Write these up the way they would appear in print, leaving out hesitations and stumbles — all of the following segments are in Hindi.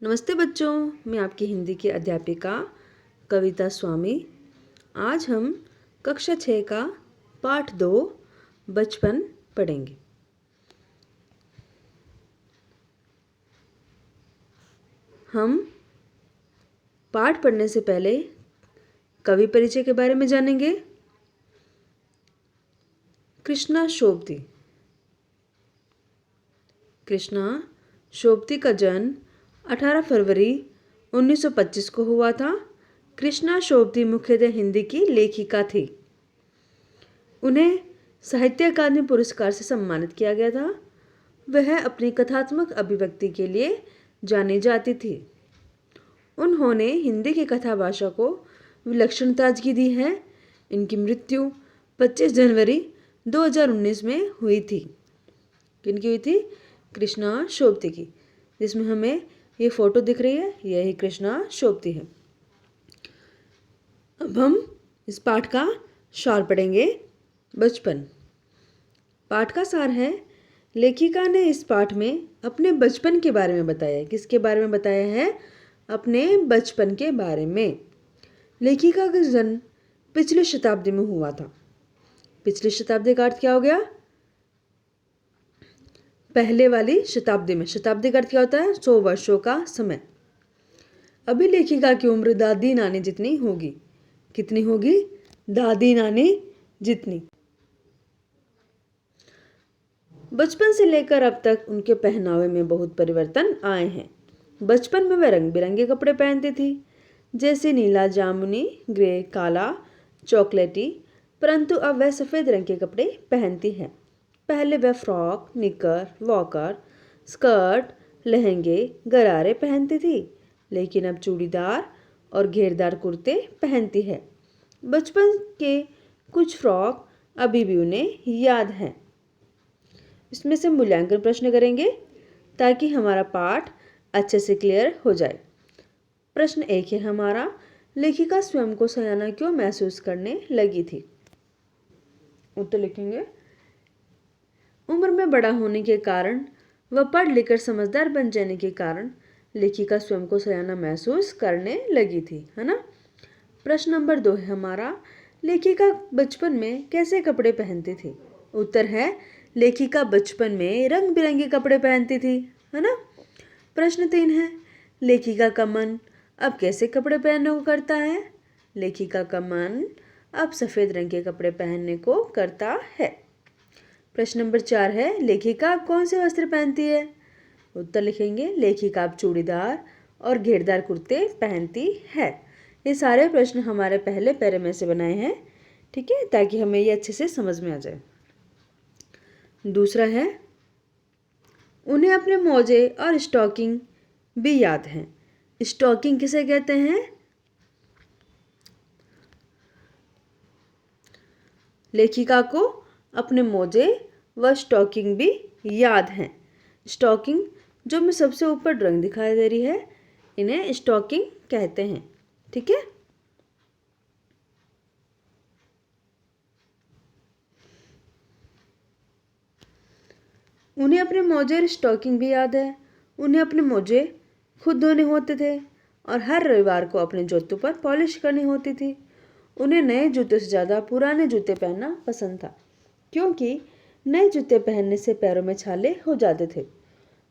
नमस्ते बच्चों, मैं आपकी हिंदी की अध्यापिका कविता स्वामी। आज हम कक्षा 6 का पाठ 2 बचपन पढ़ेंगे। हम पाठ पढ़ने से पहले कवि परिचय के बारे में जानेंगे। कृष्णा शोभती। कृष्णा शोभती का जन्म 18 फरवरी 1925 को हुआ था। कृष्णा शोभती मुख्यतः हिंदी की लेखिका थी। उन्हें साहित्य अकादमी पुरस्कार से सम्मानित किया गया था। वह अपनी कथात्मक अभिव्यक्ति के लिए जानी जाती थी। उन्होंने हिंदी की कथा भाषा को विलक्षण ताजगी दी है। इनकी मृत्यु 25 जनवरी 2019 में हुई थी। किनकी हुई थी? कृष्णा शोभती की, जिसमें हमें ये फोटो दिख रही है, यही कृष्णा शोभती है। अब हम इस पाठ का सार पढ़ेंगे। बचपन। पाठ का सार है, लेखिका ने इस पाठ में अपने बचपन के बारे में बताया है। किसके बारे में बताया है? अपने बचपन के बारे में। लेखिका का जन्म पिछली शताब्दी में हुआ था। पिछली शताब्दी का अर्थ क्या हो गया? पहले वाली शताब्दी में। शताब्दी का अर्थ क्या होता है? 100 वर्षों का समय। अभी लेखिका की उम्र दादी नानी जितनी होगी। कितनी होगी? दादी नानी जितनी। बचपन से लेकर अब तक उनके पहनावे में बहुत परिवर्तन आए हैं। बचपन में वह रंग बिरंगे कपड़े पहनती थी, जैसे नीला, जामुनी, ग्रे, काला, चॉकलेटी, परंतु अब वह सफ़ेद रंग के कपड़े पहनती है। पहले वह फ्रॉक, निकर, वॉकर, स्कर्ट, लहंगे, गरारे पहनती थी, लेकिन अब चूड़ीदार और घेरदार कुर्ते पहनती है। बचपन के कुछ फ्रॉक अभी भी उन्हें याद हैं। इसमें से मूल्यांकन प्रश्न करेंगे ताकि हमारा पाठ अच्छे से क्लियर हो जाए। प्रश्न 1 है हमारा, लेखिका स्वयं को सयाना क्यों महसूस करने लगी थी? उत्तर लिखेंगे, उम्र में बड़ा होने के कारण व पढ़ लिखकर समझदार बन जाने के कारण लेखिका स्वयं को सयाना महसूस करने लगी थी, है ना। प्रश्न नंबर 2 है हमारा, लेखिका बचपन में कैसे कपड़े पहनती थी? उत्तर है, लेखिका बचपन में रंग बिरंगे कपड़े पहनती थी, है ना। प्रश्न 3 है, लेखिका का मन अब कैसे कपड़े पहनने को करता है? लेखिका का मन अब सफ़ेद रंग के कपड़े पहनने को करता है। प्रश्न नंबर 4 है, लेखिका कौन से वस्त्र पहनती है? उत्तर लिखेंगे, लेखिका अब चूड़ीदार और घेरदार कुर्ते पहनती है। ये सारे प्रश्न हमारे पहले पैरे में से बनाए हैं, ठीक है, ताकि हमें ये अच्छे से समझ में आ जाए। दूसरा है, उन्हें अपने मोजे और स्टॉकिंग भी याद हैं। स्टॉकिंग किसे कहते हैं? लेखिका को अपने मोजे व स्टॉकिंग भी याद हैं। स्टॉकिंग जो मैं सबसे ऊपर रंग दिखाई दे रही है, इन्हें स्टॉकिंग कहते हैं, ठीक है। उन्हें अपने मोजे और स्टॉकिंग भी याद है। उन्हें अपने मोजे खुद धोने होते थे और हर रविवार को अपने जूतों पर पॉलिश करनी होती थी। उन्हें नए जूते से ज़्यादा पुराने जूते पहनना पसंद था, क्योंकि नए जूते पहनने से पैरों में छाले हो जाते थे।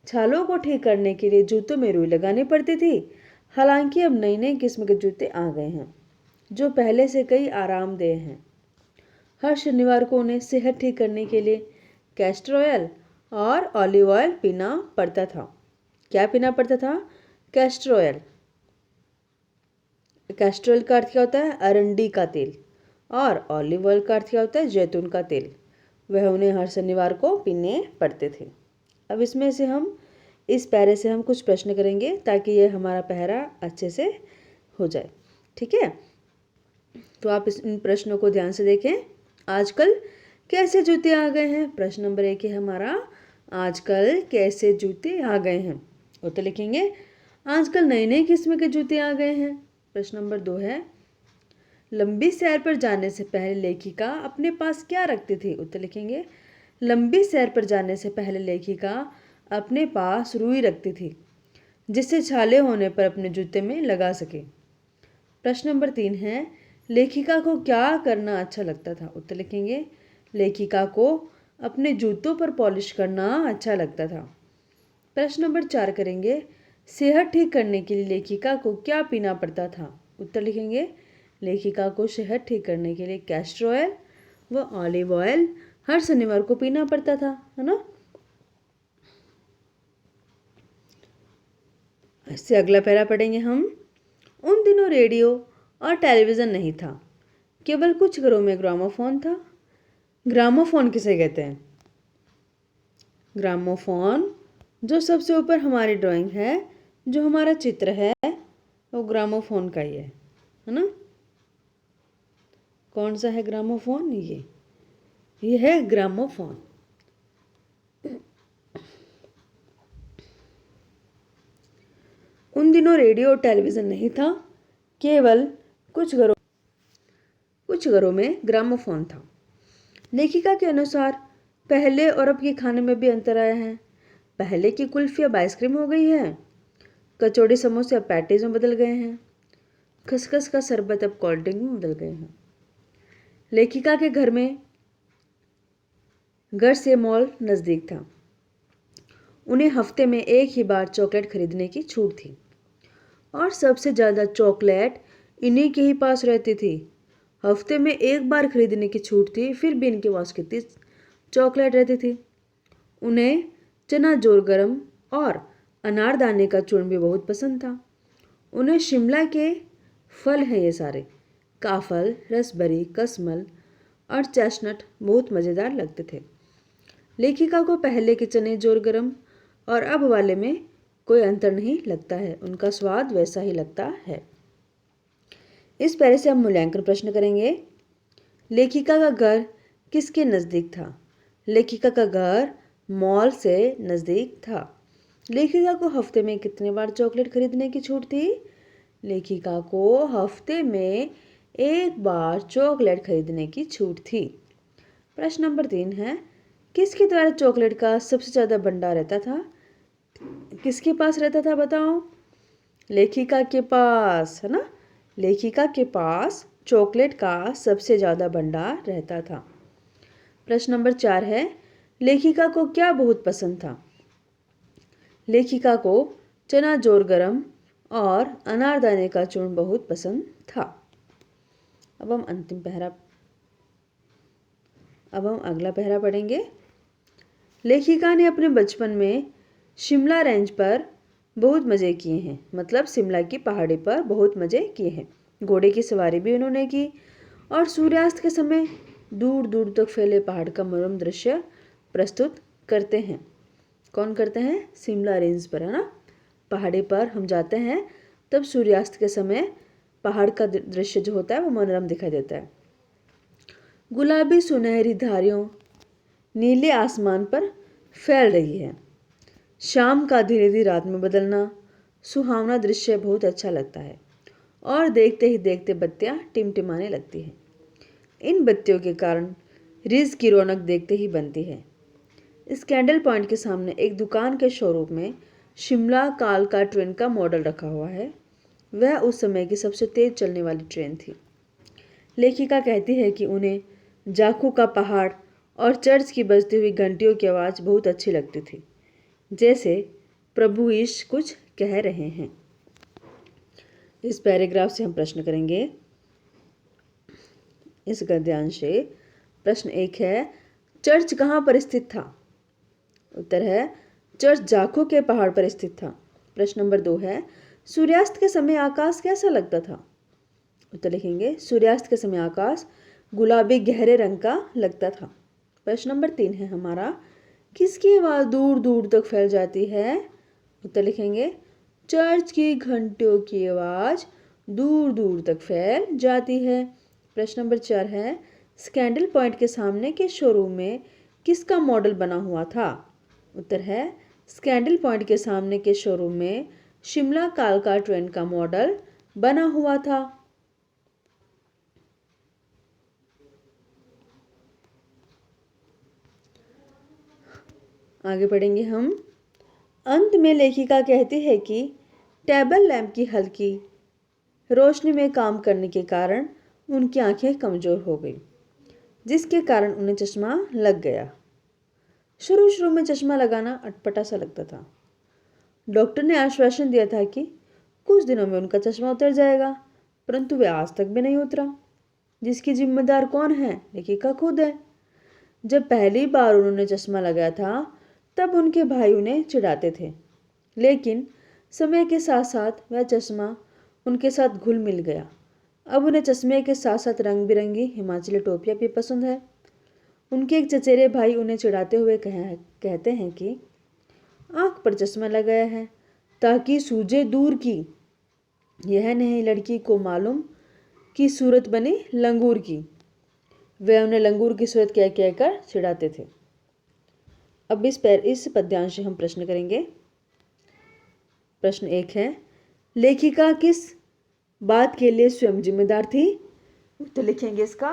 छालों को ठीक करने के लिए जूतों में रुई लगानी पड़ती थी। हालांकि अब नई नई किस्म के जूते आ गए हैं, जो पहले से कई आरामदेह हैं। हर शनिवार को उन्हें सेहत ठीक करने के लिए कैस्टर ऑयल और ऑलिव ऑयल पीना पड़ता था। क्या पीना पड़ता था? Castor oil. कैस्टर ऑयल का अर्थ क्या होता है? अरंडी का तेल। और ऑलिव ऑयल का अर्थ क्या होता है? जैतून का तेल। वह उन्हें हर शनिवार को पीने पड़ते थे। अब इसमें से हम इस पैरे से हम कुछ प्रश्न करेंगे ताकि ये हमारा पहरा अच्छे से हो जाए, ठीक है। तो आप इन प्रश्नों को ध्यान से देखें। आजकल कैसे जूते आ गए हैं? प्रश्न नंबर 1 है हमारा, आजकल कैसे जूते आ गए हैं? उत्तर लिखेंगे, आजकल नए नए किस्म के जूते आ गए हैं। प्रश्न नंबर 2 है, लंबी सैर पर जाने से पहले लेखिका अपने पास क्या रखती थी? उत्तर लिखेंगे, लंबी सैर पर जाने से पहले लेखिका अपने पास रुई रखती थी। जिससे छाले होने पर अपने जूते में लगा सके। प्रश्न नंबर 3 है, लेखिका को क्या करना अच्छा लगता था? उत्तर लिखेंगे, लेखिका को अपने जूतों पर पॉलिश करना अच्छा लगता था। प्रश्न नंबर 4 करेंगे, सेहत ठीक करने के लिए लेखिका को क्या पीना पड़ता था? उत्तर लिखेंगे, लेखिका को सेहत ठीक करने के लिए कैस्टर ऑयल व ऑलिव ऑयल हर शनिवार को पीना पड़ता था, है ना। इससे अगला पैरा पढ़ेंगे हम। उन दिनों रेडियो और टेलीविज़न नहीं था, केवल कुछ घरों में ग्रामोफोन था। ग्रामोफोन किसे कहते हैं? ग्रामोफोन जो सबसे ऊपर हमारी ड्राइंग है, जो हमारा चित्र है, वो ग्रामोफोन का ही है ना। कौन सा है ग्रामोफोन? ये है ग्रामोफोन। उन दिनों रेडियो और टेलीविज़न नहीं था, केवल कुछ घरों में ग्रामोफोन था। लेखिका के अनुसार पहले और अब के खाने में भी अंतर आया है। पहले की कुल्फी अब आइसक्रीम हो गई है, कचौड़ी समोसे अब पैटीज में बदल गए हैं, खसखस का शरबत अब कोल्ड ड्रिंक में बदल गए हैं। लेखिका के घर से मॉल नज़दीक था। उन्हें हफ्ते में एक ही बार चॉकलेट खरीदने की छूट थी और सबसे ज़्यादा चॉकलेट इन्हीं के ही पास रहती थी। हफ्ते में एक बार खरीदने की छूट थी, फिर भी इनके पास कितनी चॉकलेट रहती थी। उन्हें चना जोर गरम और अनारदाने का चूर्ण भी बहुत पसंद था। उन्हें शिमला के फल हैं ये सारे, काफल, रसबेरी, कसमल और चेस्टनट बहुत मज़ेदार लगते थे। लेखिका को पहले के चने जोर गरम और अब वाले में कोई अंतर नहीं लगता है, उनका स्वाद वैसा ही लगता है। इस पैरे से हम मूल्यांकन प्रश्न करेंगे। लेखिका का घर किसके नज़दीक था? लेखिका का घर मॉल से नज़दीक था। लेखिका को हफ्ते में कितने बार चॉकलेट खरीदने की छूट थी? लेखिका को हफ्ते में एक बार चॉकलेट खरीदने की छूट थी। प्रश्न नंबर 3 है, किसके द्वारा चॉकलेट का सबसे ज़्यादा भंडार रहता था? किसके पास रहता था बताओ? लेखिका के पास, है ना। लेखिका के पास चॉकलेट का सबसे ज़्यादा भंडार रहता था। प्रश्न नंबर 4 है, लेखिका को क्या बहुत पसंद था? लेखिका को चना जोर गरम और अनारदाने का चूर्ण बहुत पसंद था। अब हम अगला पहरा पढ़ेंगे। लेखिका ने अपने बचपन में शिमला रेंज पर बहुत मज़े किए हैं, मतलब शिमला की पहाड़ी पर बहुत मज़े किए हैं। घोड़े की सवारी भी उन्होंने की और सूर्यास्त के समय दूर दूर तक फैले पहाड़ का मनोरम दृश्य प्रस्तुत करते हैं। कौन करते हैं? शिमला रेंज पर, है ना। पहाड़ी पर हम जाते हैं तब सूर्यास्त के समय पहाड़ का दृश्य जो होता है वो मनोरम दिखाई देता है। गुलाबी सुनहरी धारियों नीले आसमान पर फैल रही है। शाम का धीरे धीरे रात में बदलना सुहावना दृश्य बहुत अच्छा लगता है और देखते ही देखते बत्तियां टिमटिमाने लगती हैं। इन बत्तियों के कारण रिज की रौनक देखते ही बनती है। इस कैंडल पॉइंट के सामने एक दुकान के शोरूम में शिमला कालका ट्रेन का मॉडल रखा हुआ है। वह उस समय की सबसे तेज चलने वाली ट्रेन थी। लेखिका कहती है कि उन्हें जाखू का पहाड़ और चर्च की बजती हुई घंटियों की आवाज़ बहुत अच्छी लगती थी, जैसे प्रभु यीशु कुछ कह रहे हैं। इस पैराग्राफ से हम प्रश्न करेंगे। इस गद्यांश से प्रश्न 1 है, चर्च कहाँ पर स्थित था? उत्तर है, चर्च जाखू के पहाड़ पर स्थित था। प्रश्न नंबर 2 है, सूर्यास्त के समय आकाश कैसा लगता था? उत्तर लिखेंगे, सूर्यास्त के समय आकाश गुलाबी गहरे रंग का लगता था। प्रश्न नंबर 3 है हमारा, किसकी आवाज़ दूर दूर तक फैल जाती है? उत्तर लिखेंगे, चर्च की घंटियों की आवाज़ दूर दूर तक फैल जाती है। प्रश्न नंबर 4 है, स्कैंडल पॉइंट के सामने के शोरूम में किसका मॉडल बना हुआ था? उत्तर है, स्कैंडल पॉइंट के सामने के शोरूम में शिमला कालका ट्रेन का मॉडल बना हुआ था। आगे बढ़ेंगे हम। अंत में लेखिका कहती है कि टेबल लैंप की हल्की रोशनी में काम करने के कारण उनकी आंखें कमज़ोर हो गई, जिसके कारण उन्हें चश्मा लग गया। शुरू शुरू में चश्मा लगाना अटपटा सा लगता था। डॉक्टर ने आश्वासन दिया था कि कुछ दिनों में उनका चश्मा उतर जाएगा, परंतु वे आज तक भी नहीं उतरा। जिसकी जिम्मेदार कौन है? लेखिका खुद है। जब पहली बार उन्होंने चश्मा लगाया था तब उनके भाई उन्हें चिढ़ाते थे, लेकिन समय के साथ साथ वह चश्मा उनके साथ घुल मिल गया। अब उन्हें चश्मे के साथ साथ रंग बिरंगी हिमाचली टोपियाँ भी पसंद है। उनके एक चचेरे भाई उन्हें चिढ़ाते हुए कहते हैं कि आँख पर चश्मा लगाया है ताकि सूझे दूर की, यह नहीं लड़की को मालूम कि सूरत बनी लंगूर की। वे उन्हें लंगूर की सूरत कह कहकर चिढ़ाते थे। अब इस पद्यांश से हम प्रश्न करेंगे। प्रश्न 1 है, लेखिका किस बात के लिए स्वयं जिम्मेदार थी? तो लिखेंगे इसका,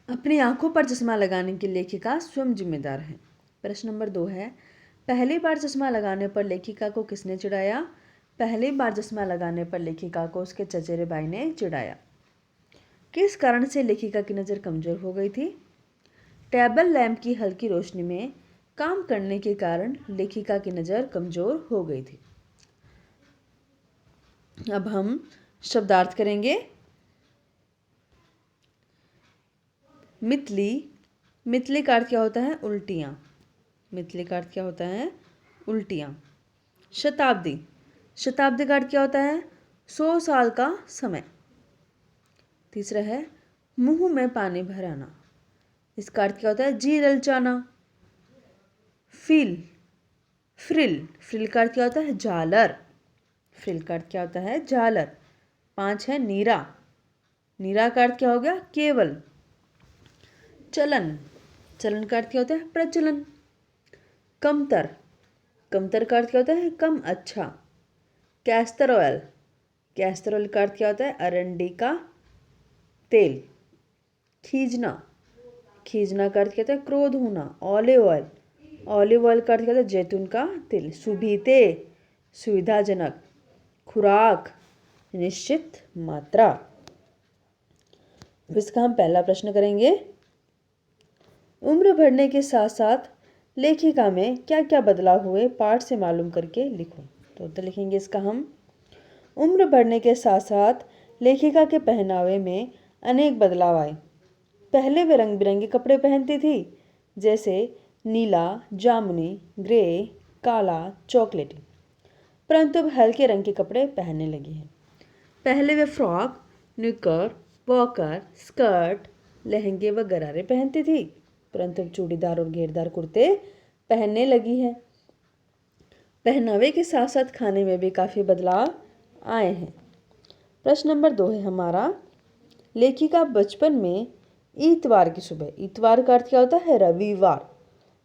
अपनी आंखों पर चश्मा लगाने की लेखिका स्वयं जिम्मेदार है। प्रश्न नंबर 2 है, पहली बार चश्मा लगाने पर लेखिका को किसने चिढ़ाया? पहली बार चश्मा लगाने पर लेखिका को उसके चचेरे भाई ने चिढ़ाया। किस कारण से लेखिका की नज़र कमज़ोर हो गई थी? टेबल लैंप की हल्की रोशनी में काम करने के कारण लेखिका की नज़र कमज़ोर हो गई थी। अब हम शब्दार्थ करेंगे। मितली, मितली का अर्थ क्या होता है? उल्टियाँ। मितली का अर्थ क्या होता है? उल्टियाँ। शताब्दी, शताब्दी का अर्थ क्या होता है? 100 साल का समय। तीसरा है मुंह में पानी भर आना, इसका अर्थ क्या होता है? जी ललचाना। फ्रिल, फ्रिल का अर्थ क्या होता है? झालर। फ्रिल का अर्थ क्या होता है? झालर। 5 है नीरा, नीरा का अर्थ क्या हो गया? केवल। चलन, चलन का अर्थ क्या होता है? प्रचलन। कमतर, कमतर का अर्थ क्या होता है? कम अच्छा। कैस्टर ऑयल, कैस्टर ऑयल का अर्थ क्या होता है? अरंडी का तेल। खींचना, खींचना का अर्थ क्या होता है? क्रोध होना। ऑलिव ऑयल, ऑलिव ऑयल का अर्थ क्या होता है? जैतून का तेल। सुबीते, सुविधाजनक। खुराक, निश्चित मात्रा। इसका हम पहला प्रश्न करेंगे। उम्र बढ़ने के साथ साथ लेखिका में क्या क्या बदलाव हुए, पाठ से मालूम करके लिखो। तो लिखेंगे इसका हम, उम्र बढ़ने के साथ साथ लेखिका के पहनावे में अनेक बदलाव आए। पहले वे रंग बिरंगे कपड़े पहनती थी, जैसे नीला, जामुनी, ग्रे, काला, चॉकलेटी, परंतु अब हल्के रंग के कपड़े पहनने लगी हैं। पहले वे फ्रॉक, निकर, वॉकर, स्कर्ट, लहंगे व गरारे पहनती थी, परंतु अब चूड़ीदार और घेरदार कुर्ते पहनने लगी है। पहनावे के साथ साथ खाने में भी काफ़ी बदलाव आए हैं। प्रश्न नंबर 2 है हमारा, लेखिका बचपन में इतवार की सुबह, इतवार का अर्थ क्या होता है? रविवार।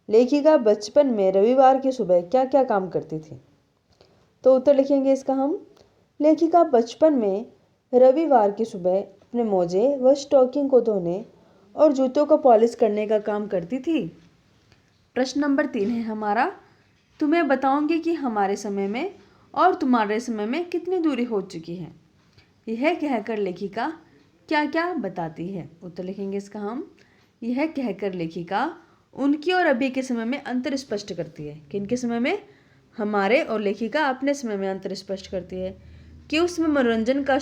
लेखिका बचपन में रविवार की सुबह क्या क्या काम करती थी? तो उत्तर लिखेंगे इसका हम, लेखिका बचपन में रविवार की सुबह अपने मोजे व स्टॉकिंग को धोने और जूतों को पॉलिश करने का काम करती थी। प्रश्न नंबर 3 है हमारा, तुम्हें बताऊंगी कि हमारे समय में और तुम्हारे समय में कितनी दूरी हो चुकी है। यह कहकर लेखिका क्या क्या बताती है? उत्तर लिखेंगे इसका हम, यह कहकर लेखिका उनकी और अभी के समय में अंतर स्पष्ट करती है। किनके समय में? हमारे, और लेखिका अपने समय में अंतर स्पष्ट करती है कि उसमें मनोरंजन का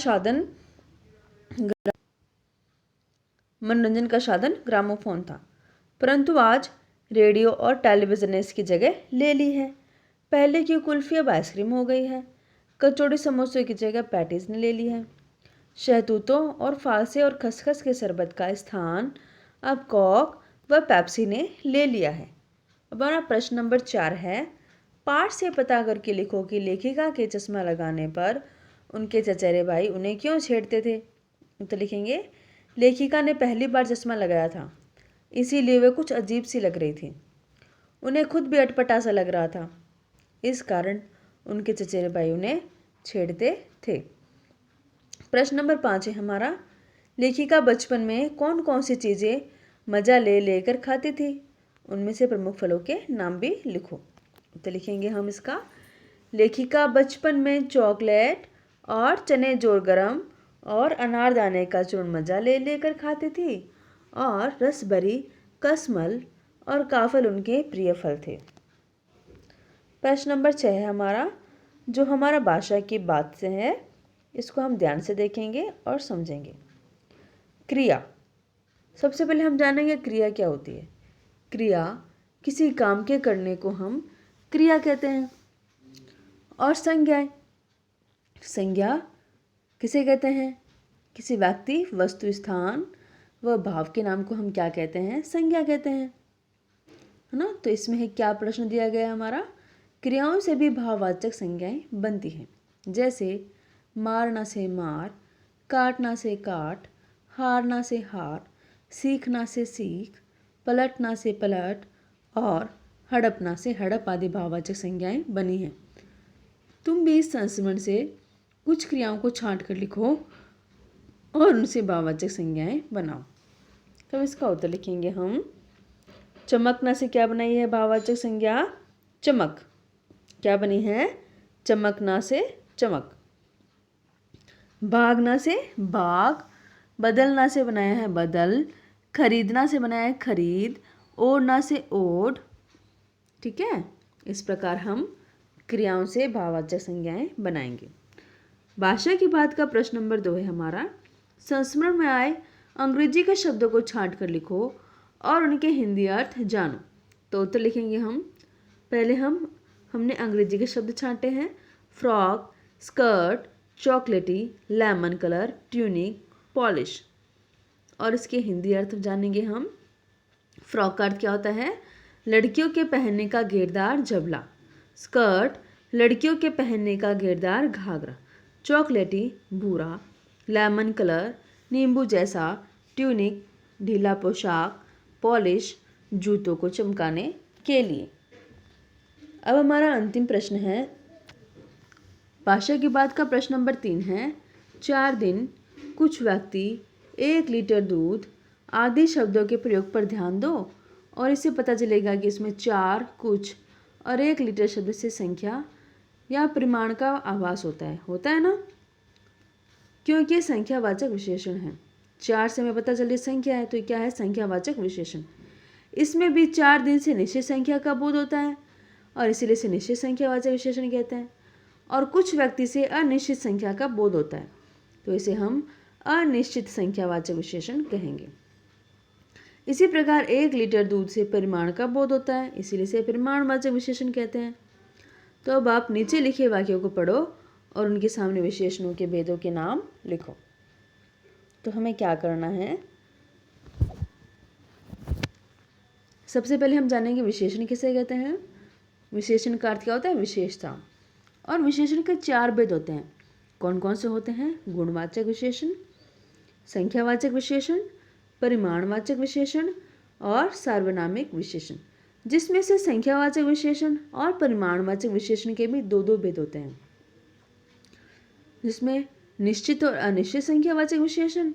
साधन ग्रामोफोन था, परंतु आज रेडियो और टेलीविज़न ने इसकी जगह ले ली है। पहले की कुल्फी अब आइसक्रीम हो गई है। कचौड़ी समोसे की जगह पैटीज ने ले ली है। शहतूतों और फालसे और खसखस के शरबत का स्थान अब कॉक व पेप्सी ने ले लिया है। अब हमारा प्रश्न नंबर 4 है, पाठ से पता करके लिखो कि लेखिका के चश्मा लगाने पर उनके चचेरे भाई उन्हें क्यों छेड़ते थे। तो लिखेंगे, लेखिका ने पहली बार चश्मा लगाया था, इसीलिए वे कुछ अजीब सी लग रही थी। उन्हें खुद भी अटपटा सा लग रहा था, इस कारण उनके चचेरे भाई उन्हें छेड़ते थे। प्रश्न नंबर 5 है हमारा, लेखिका बचपन में कौन कौन सी चीज़ें मज़ा ले लेकर खाती थी? उनमें से प्रमुख फलों के नाम भी लिखो। तो लिखेंगे हम इसका, लेखिका बचपन में चॉकलेट और चने जोर गरम और अनारदाने का चूर्ण मजा ले लेकर खाती थी और रसभरी कसमल और काफल उनके प्रिय फल थे। प्रश्न नंबर 6 है हमारा, जो हमारा भाषा की बात से है, इसको हम ध्यान से देखेंगे और समझेंगे। क्रिया, सबसे पहले हम जानेंगे क्रिया क्या होती है। क्रिया, किसी काम के करने को हम क्रिया कहते हैं। और संज्ञाएं, संज्ञा किसे कहते हैं? किसी व्यक्ति, वस्तु, स्थान व भाव के नाम को हम क्या कहते हैं? संज्ञा कहते हैं, है ना। तो इसमें क्या प्रश्न दिया गया है हमारा, क्रियाओं से भी भाववाचक संज्ञाएं बनती हैं, जैसे मारना से मार, काटना से काट, हारना से हार, सीखना से सीख, पलटना से पलट और हड़पना से हड़प आदि भाववाचक संज्ञाएं बनी हैं। तुम भी इस संस्मरण से कुछ क्रियाओं को छांट कर लिखो और उनसे भाववाचक संज्ञाएं बनाओ। तो इसका उत्तर लिखेंगे हम। चमकना से क्या बनाई है भाववाचक संज्ञा? चमक। क्या बनी है? चमकना से चमक। भागना से भाग, बदलना से बनाया है बदल, खरीदना से बनाया है खरीद, ओढ़ना से ओढ़। ठीक है, इस प्रकार हम क्रियाओं से भाववाचक संज्ञाएं बनाएंगे। भाषा की बात का प्रश्न नंबर 2 है हमारा, संस्मरण में आए अंग्रेजी के शब्दों को छांट कर लिखो और उनके हिंदी अर्थ जानो। तो उत्तर लिखेंगे हम। पहले हमने अंग्रेजी के शब्द छांटे हैं, फ्रॉक, स्कर्ट, चॉकलेटी, लेमन कलर, ट्यूनिक, पॉलिश। और इसके हिंदी अर्थ जानेंगे हम। फ्रॉक का अर्थ क्या होता है? लड़कियों के पहनने का घेरदार झबला। स्कर्ट, लड़कियों के पहनने का घेरदार घाघरा। चॉकलेटी, भूरा। लेमन कलर, नींबू जैसा। ट्यूनिक, ढीला पोशाक। पॉलिश, जूतों को चमकाने के लिए। अब हमारा अंतिम प्रश्न है, भाषा की बात का प्रश्न नंबर 3 है, 4 दिन, कुछ व्यक्ति, 1 लीटर दूध आदि शब्दों के प्रयोग पर ध्यान दो और इससे पता चलेगा कि इसमें 4, कुछ और 1 लीटर शब्द से संख्या या परिमाण का आभास होता है ना, क्योंकि ये संख्यावाचक विशेषण है। 4 से हमें पता चले संख्या है, तो ये क्या है? संख्यावाचक विशेषण। इसमें भी 4 दिन से निश्चित संख्या का बोध होता है और इसीलिए इसे निश्चित संख्यावाचक विशेषण कहते हैं। और कुछ व्यक्ति से अनिश्चित संख्या का बोध होता है, तो इसे हम अनिश्चित संख्यावाचक विशेषण कहेंगे। इसी प्रकार 1 लीटर दूध से परिमाण का बोध होता है, इसीलिए इसे परिमाणवाचक विशेषण कहते हैं। तो अब आप नीचे लिखे वाक्यों को पढ़ो और उनके सामने विशेषणों के भेदों के नाम लिखो। तो हमें क्या करना है, सबसे पहले हम जानेंगे विशेषण किसे कहते हैं। विशेषण का अर्थ क्या होता है? विशेषता। और विशेषण के 4 भेद होते हैं। कौन कौन से होते हैं? गुणवाचक विशेषण, संख्यावाचक विशेषण, परिमाणवाचक विशेषण और सार्वनामिक विशेषण, जिसमें से संख्यावाचक विशेषण और परिमाणवाचक विशेषण के भी 2-2 भेद होते हैं, जिसमें निश्चित और अनिश्चित संख्यावाचक विशेषण,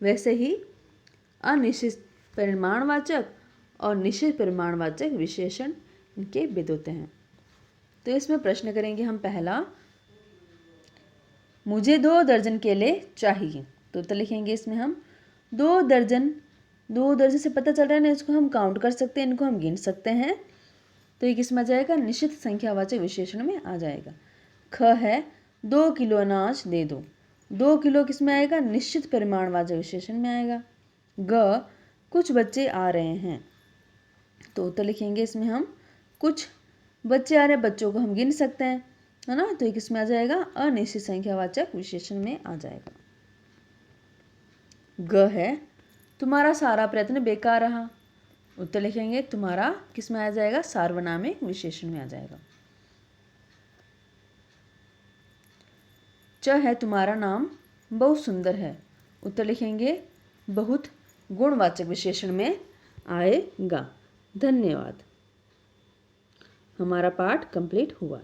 वैसे ही अनिश्चित परिमाणवाचक और निश्चित परिमाणवाचक विशेषण इनके भेद होते हैं। तो इसमें प्रश्न करेंगे हम पहला, मुझे 2 दर्जन केले चाहिए। तो उत्तर लिखेंगे इसमें हम 2 दर्जन से पता चल रहा है ना, इसको हम काउंट कर सकते हैं, इनको हम गिन सकते हैं। तो ये किस में आ जाएगा? निश्चित संख्यावाचक विशेषण में आ जाएगा। ख है 2 किलो अनाज दे दो। 2 किलो किस में आएगा? निश्चित परिमाणवाचक विशेषण में आएगा। ग, कुछ बच्चे आ रहे हैं। तो उत्तर लिखेंगे इसमें हम, कुछ बच्चे आ रहे हैं, बच्चों को हम गिन सकते हैं, है ना। तो ये किस में आ जाएगा? अनिश्चित संख्यावाचक विशेषण में आ जाएगा। ग है तुम्हारा सारा प्रयत्न बेकार रहा। उत्तर लिखेंगे तुम्हारा किस में आ जाएगा? सार्वनामिक विशेषण में आ जाएगा। च है तुम्हारा नाम बहुत सुंदर है। उत्तर लिखेंगे बहुत गुणवाचक विशेषण में आएगा। धन्यवाद। हमारा पाठ कंप्लीट हुआ।